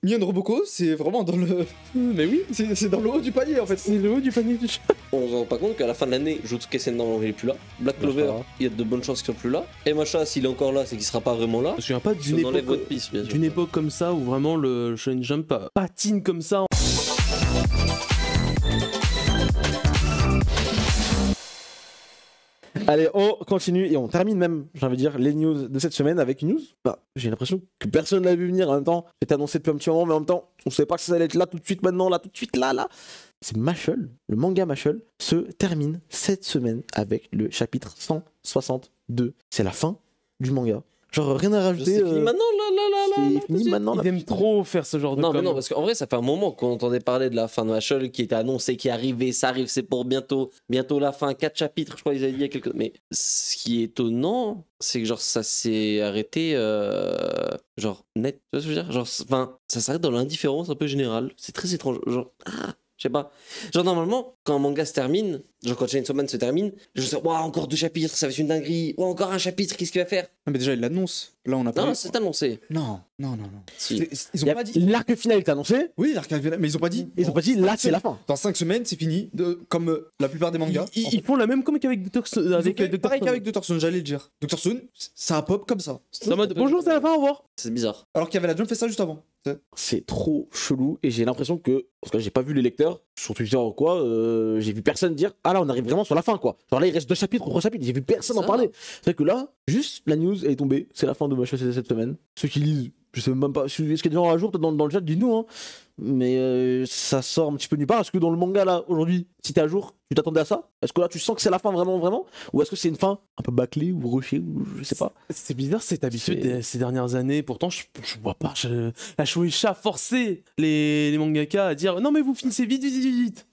Mion Roboco, c'est vraiment dans le. Mais oui, C'est dans le haut du panier en fait. c'est le haut du panier du chat. On se rend pas compte qu'à la fin de l'année, Jutsuke Senran il est plus là. Black Ouais, Clover, ça va. il y a de bonnes chances qu'il soit plus là. Et Macha, s'il est encore là, c'est qu'il sera pas vraiment là. Je me souviens pas Si on enlève One Piece, bien sûr. d'une époque comme ça où vraiment le Shonen Jump patine comme ça. Allez, on continue et on termine même, j'ai envie de dire, les news de cette semaine avec une news. Bah, j'ai l'impression que personne l'a vu venir en même temps. C'était annoncé depuis un petit moment, mais en même temps, on savait pas que ça allait être là tout de suite maintenant, là tout de suite, là. C'est Mashle, le manga Mashle, se termine cette semaine avec le chapitre 162. C'est la fin du manga. Genre, rien à rajouter. C'est fini maintenant, C'est fini maintenant. Ils aiment trop faire ce genre de Non, mais com. non, parce qu'en vrai, ça fait un moment qu'on entendait parler de la fin de Mashle qui était annoncée, qui arrivait, ça arrive, c'est pour bientôt la fin, 4 chapitres, je crois qu'ils avaient dit il y a quelques. Mais ce qui est étonnant, c'est que genre ça s'est arrêté, genre net, tu vois ce que je veux dire? Genre, enfin, ça s'arrête dans l'indifférence un peu générale. C'est très étrange. Genre, je sais pas. Genre, normalement, quand un manga se termine, genre quand Chainsaw Man se termine, je sais, waouh, encore 2 chapitres, ça va être une dinguerie. Ouah, encore un chapitre, qu'est-ce qu'il va faire? Non, mais déjà, il l'annonce. Là, on a pas. Non, c'est annoncé. Non. Si. Ils ont pas dit. L'arc final est annoncé. Oui, l'arc final, mais ils ont pas dit. Ils ont pas dit là, c'est la fin. Dans 5 semaines, c'est fini. Comme la plupart des mangas. Ils font la même com qu'avec Dr. Stone. Pareil qu'avec Dr. Stone, j'allais le dire. Dr. Stone, ça a pop comme ça. C'est en mode bonjour, c'est la fin, au revoir. C'est bizarre. Alors qu'il y avait la Jump fait ça juste avant. C'est trop chelou et j'ai l'impression que, parce que j'ai pas vu les lecteurs sur Twitter ou quoi, j'ai vu personne dire ah là on arrive vraiment sur la fin quoi. Genre là il reste 2 chapitres ou 3 chapitres, j'ai vu personne en Ça. parler. C'est vrai que là, juste la news elle est tombée, c'est la fin de Mashle cette semaine. Ceux qui lisent, je sais même pas, est-ce qu'il y a des gens à jour peut-être dans le chat, dis-nous hein. Mais ça sort un petit peu nulle part. Est-ce que dans le manga là aujourd'hui, si t'es à jour, tu t'attendais à ça? Est-ce que là tu sens que c'est la fin vraiment? Ou est-ce que c'est une fin un peu bâclée ou rushée ou je sais pas? C'est bizarre cette habitude ces dernières années. Pourtant, je vois pas. La Shueisha a forcé les mangaka à dire non, mais vous finissez vite.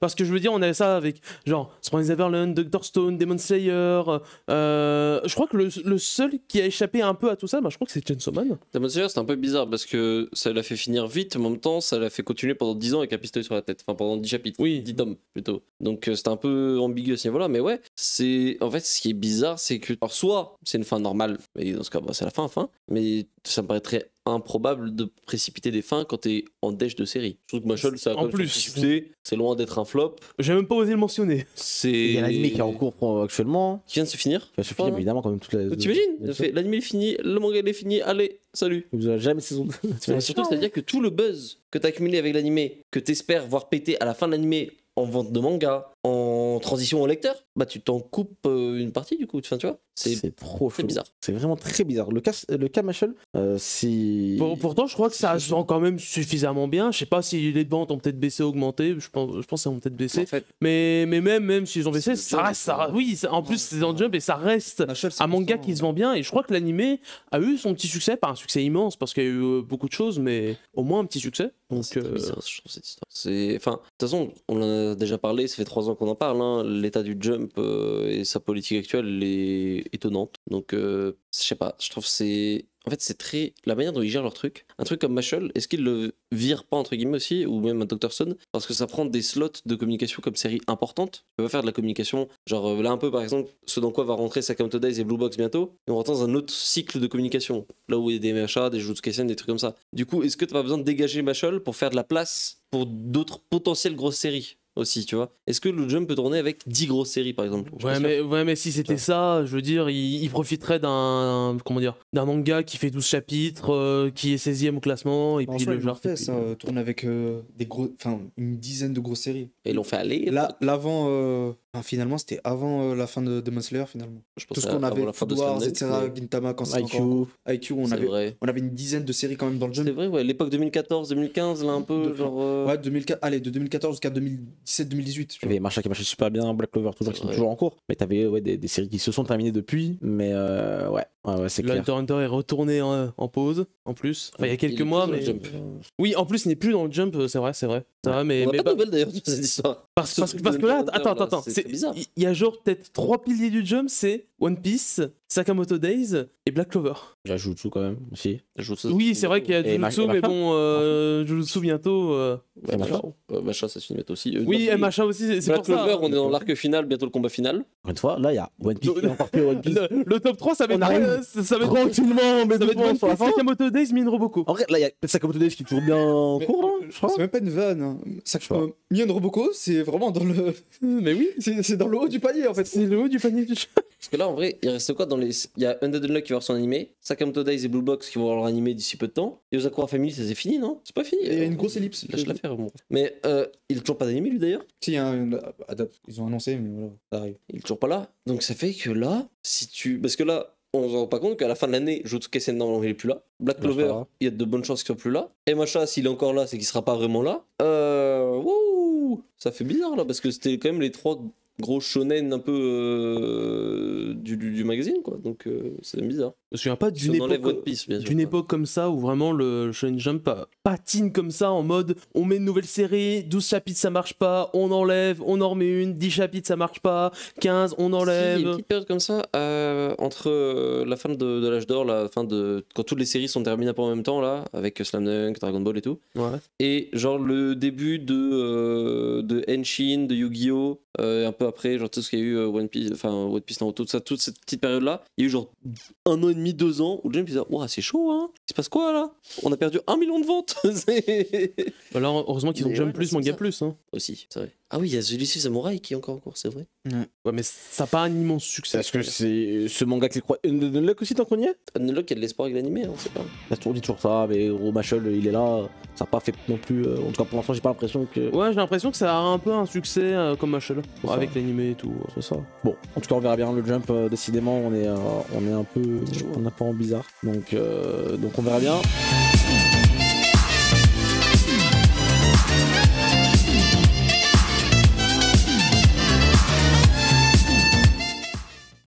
Parce que je veux dire, on avait ça avec genre Spring Neverland, Dr. Stone, Demon Slayer. Je crois que le seul qui a échappé un peu à tout ça, bah, je crois que c'est Chainsaw Man. Demon Slayer, c'est un peu bizarre parce que ça l'a fait finir vite, mais en même temps, ça l'a fait continuer pendant 10 ans avec un pistolet sur la tête. Enfin, pendant 10 chapitres. Oui. 10 tomes plutôt. Donc, c'était un peu ambigu à ce niveau-là. Mais ouais, c'est. En fait, ce qui est bizarre, c'est que. Alors, soit c'est une fin normale, et dans ce cas, bah, c'est la fin. Mais ça me paraîtrait improbable de précipiter des fins quand t'es en dèche de série. Je trouve que Mashle, ça a En quand même plus. son succès. C'est loin d'être un flop. J'ai même pas osé le mentionner. C'est. Il y a l'anime qui est en cours actuellement. Qui vient de se finir. Ça va se finir évidemment quand même toute la. T'imagines? L'anime est fini, le manga il est fini, allez, salut. Vous avez jamais saison 2. Mais surtout, c'est-à-dire que tout le buzz que t'as accumulé avec l'animé, que t'espères voir péter à la fin de l'animé en vente de manga, en transition au lecteur, bah tu t'en coupes une partie du coup. Enfin, tu vois, C'est trop c'est chelou. bizarre. C'est vraiment très bizarre. Le cas Mashle, c'est. Pourtant, je crois que ça se vend quand même suffisamment bien. Je sais pas si les ventes ont peut-être baissé, augmenté. Je pense qu'elles ont peut-être baissé. En fait, Mais même s'ils ont baissé, C'est ça le reste. Jump, Oui, en plus, c'est dans le Jump et ça reste un manga qui se vend bien. Et je crois que l'animé a eu son petit succès, pas un succès immense parce qu'il y a eu beaucoup de choses, mais au moins un petit succès. Donc, c'est très bizarre, je trouve cette histoire. Enfin, de toute façon, on en a déjà parlé, ça fait 3 ans qu'on en parle. Hein. L'état du Jump et sa politique actuelle elle est étonnante. Donc, je sais pas, je trouve que c'est. En fait, c'est très. La manière dont ils gèrent leur truc. Un truc comme Mashle, est-ce qu'ils le virent pas, entre guillemets aussi, ou même un Dr. Stone, parce que ça prend des slots de communication comme série importante. Tu peux pas faire de la communication. Genre, là, un peu, par exemple, ce dans quoi va rentrer Sakamoto Days et Blue Box bientôt, et on rentre dans un autre cycle de communication. Là où il y a des machas, des Jujutsu Kaisen, des trucs comme ça. Du coup, est-ce que tu as besoin de dégager Mashle pour faire de la place pour d'autres potentielles grosses séries aussi, tu vois? Est-ce que le Jump peut tourner avec 10 grosses séries, par exemple? Je suis pas sûr. ouais, mais si c'était ça, je veux dire, il profiterait comment dire, d'un manga qui fait 12 chapitres, qui est 16e au classement, et En puis soi, le ils l'ont genre. fait ça, tourne avec une dizaine de grosses séries. Et ils l'ont fait aller. L'avant, finalement, c'était avant la fin de Demon Slayer, finalement. Je Tout pense ce qu'on avant avait, la fin de Food Wars, Slam etc., Dunk, mais Gintama, quand c'était IQ. encore IQ, on c'est avait, vrai. on avait une dizaine de séries quand même dans le C'est jump. vrai, ouais, l'époque 2014-2015, là, un peu, genre. Ouais, 2004, allez, de 2014 jusqu'à 2017-2018. Il y avait Masha qui marchait super bien, Black Clover toujours, qui sont Ouais. toujours en cours. Mais t'avais des séries qui se sont terminées depuis. Mais ouais, c'est clair. Hunter est retourné en pause, en plus. Enfin, il y a quelques Il est mois, plus dans mais. le Jump. Oui, en plus, il n'est plus dans le Jump, c'est vrai. Ça va, mais On n'a pas pas- de nouvelles d'ailleurs de cette histoire. parce que là, attends, C'est bizarre. il y a genre peut-être 3 piliers du Jump, c'est One Piece, Sakamoto Days et Black Clover. Il y a Jujutsu quand même aussi. Oui, c'est vrai qu'il y a Et Jujutsu, Macha. mais bon, Jujutsu bientôt. Et Macha. Macha, ça se finit aussi. Oui, et Macha aussi, c'est Black pour ça. Clover, on est dans l'arc final, bientôt le combat final. Encore une fois, là, il y a One Piece et encore plus One Piece. Le top 3, ça va On être arrive Ça va être tranquillement, mais ça va être doucement One sur la Piece, fin. Sakamoto Days, mais une Roboko. En vrai, là, il y a Sakamoto Days qui est toujours bien en Mais- cours, là, je crois. C'est même pas une vanne. Hein. Mion Roboco, c'est vraiment dans le. Mais oui, C'est dans le haut du panier en fait. c'est le haut du panier du jeu. Parce que là, en vrai, il reste quoi dans les. Il y a Undead Unluck qui va avoir son animé, Sakamoto Days et Blue Box qui vont avoir leur animé d'ici peu de temps. Yosakura Family, ça c'est fini, non? C'est pas fini. Il y a une grosse ellipse. Lâche l'affaire, bon. Mais il est toujours pas d'animé lui d'ailleurs. Si, il y a ils ont annoncé, mais voilà, ça arrive. Il est toujours pas là. Donc ça fait que là, si tu. Parce que là, on se rend pas compte qu'à la fin de l'année, Jutsuke Senran il est plus là. Black Bah, c'est Clover, pas grave. il y a de bonnes chances qu'il soit plus là. Et Macha, s'il est encore là, c'est qu'il sera pas vraiment là. Wouh, ça fait bizarre là, parce que c'était quand même les 3 gros shonen un peu du magazine, quoi. Donc c'est bizarre. Je me souviens pas Si d'une on enlève époque. One Piece, bien sûr. D'une époque comme ça où vraiment le Shonen Jump patine comme ça en mode on met une nouvelle série, 12 chapitres ça marche pas, on enlève, on en remet une, 10 chapitres ça marche pas, 15 on Si, il y a enlève. une petite période comme ça, entre la fin de l'âge d'or, la fin de. Quand toutes les séries sont terminées un peu en même temps, là, avec Slam Dunk, Dragon Ball et tout. Ouais. Et genre le début de Henshin, de Yu-Gi-Oh! Un peu après, genre tout ce qu'il y a eu One Piece, Naruto, tout ça, toute cette petite période-là, il y a eu genre 1 an et demi, 2 ans où le Jump disait ouah, c'est chaud, hein! Il se passe quoi là? On a perdu 1 million de ventes! Bah là heureusement qu'ils ont Mais Jump ouais, plus, c'est Manga ça. plus. Hein. Aussi, c'est vrai. Ah oui, il y a Zulisi Samurai qui est encore en cours, c'est vrai. Ouais, mais ça n'a pas un immense succès. Est-ce que c'est ce manga qui croit. Unluck aussi, tant qu'on y est? Unlock, il y a de l'espoir avec l'animé, on sait pas. On dit toujours ça, mais gros, Machel, il est là. Ça n'a pas fait non plus. En tout cas, pour l'instant, j'ai pas l'impression que. Ouais, j'ai l'impression que ça a un peu un succès comme Machel, C'est ça. avec l'animé et tout. C'est ça. Bon, en tout cas, on verra bien le Jump. Décidément, on est un peu, C'est chaud, hein. on est un peu en bizarre. Donc on verra bien.